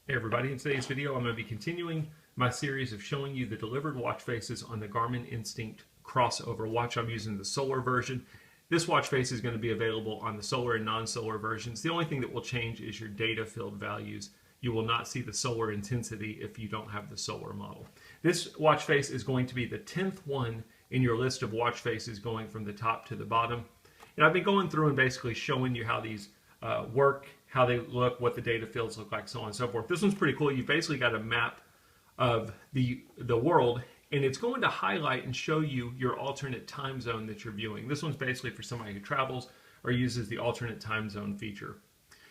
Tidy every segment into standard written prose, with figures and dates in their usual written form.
Hey everybody, in today's video I'm going to be continuing my series of showing you the delivered watch faces on the Garmin Instinct Crossover watch. I'm using the solar version. This watch face is going to be available on the solar and non-solar versions. The only thing that will change is your data field values. You will not see the solar intensity if you don't have the solar model. This watch face is going to be the 10th one in your list of watch faces going from the top to the bottom. And I've been going through and basically showing you how these work, how they look, what the data fields look like, so on and so forth. This one's pretty cool. You've basically got a map of the world, and it's going to highlight and show you your alternate time zone that you're viewing. This one's basically for somebody who travels or uses the alternate time zone feature.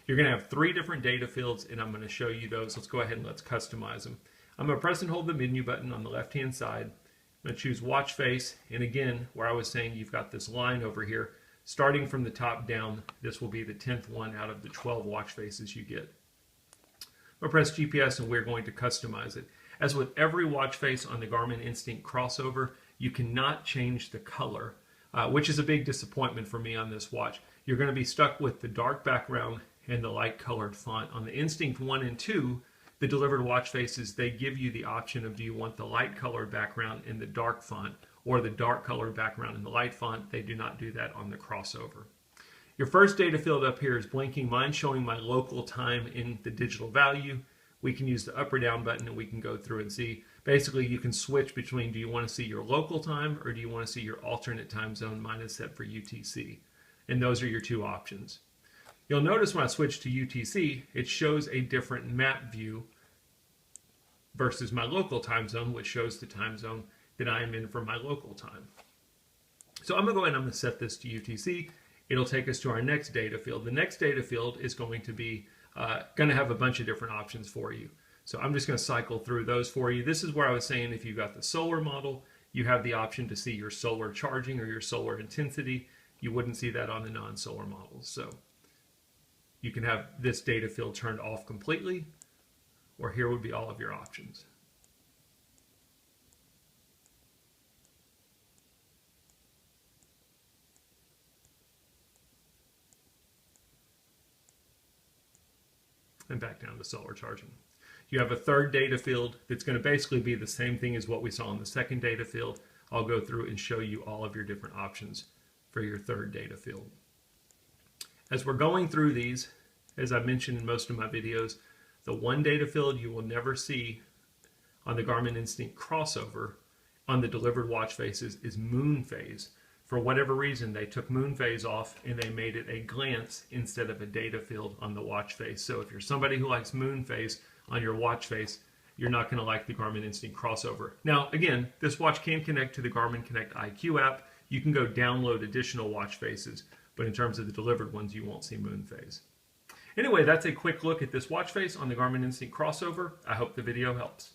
You're going to have 3 different data fields, and I'm going to show you those. Let's go ahead and let's customize them. I'm going to press and hold the menu button on the left-hand side. I'm going to choose watch face, and again, where I was saying you've got this line over here, starting from the top down, this will be the 10th one out of the 12 watch faces you get. I'll press GPS and we're going to customize it. As with every watch face on the Garmin Instinct Crossover, you cannot change the color, which is a big disappointment for me on this watch. You're going to be stuck with the dark background and the light colored font. On the Instinct 1 and 2, the delivered watch faces, they give you the option of do you want the light colored background in the dark font or the dark colored background in the light font. They do not do that on the Crossover. Your first data field up here is blinking. Mine's showing my local time in the digital value. We can use the up or down button and we can go through and see. Basically, you can switch between do you want to see your local time or do you want to see your alternate time zone. Mine is set for UTC. And those are your 2 options. You'll notice when I switch to UTC, it shows a different map view versus my local time zone, which shows the time zone that I am in for my local time. So I'm going to go ahead and I'm going to set this to UTC. It'll take us to our next data field. The next data field is going to be going to have a bunch of different options for you. So I'm just going to cycle through those for you. This is where I was saying if you've got the solar model, you have the option to see your solar charging or your solar intensity. You wouldn't see that on the non-solar models. So you can have this data field turned off completely, or here would be all of your options. And back down to solar charging. You have a third data field that's going to basically be the same thing as what we saw in the second data field. I'll go through and show you all of your different options for your third data field. As we're going through these, as I mentioned in most of my videos, the one data field you will never see on the Garmin Instinct Crossover on the delivered watch faces is moon phase. For whatever reason, they took moon phase off and they made it a glance instead of a data field on the watch face. So if you're somebody who likes moon phase on your watch face, you're not going to like the Garmin Instinct Crossover. Now, again, this watch can connect to the Garmin Connect IQ app. You can go download additional watch faces, but in terms of the delivered ones, you won't see moon phase. Anyway, that's a quick look at this watch face on the Garmin Instinct Crossover. I hope the video helps.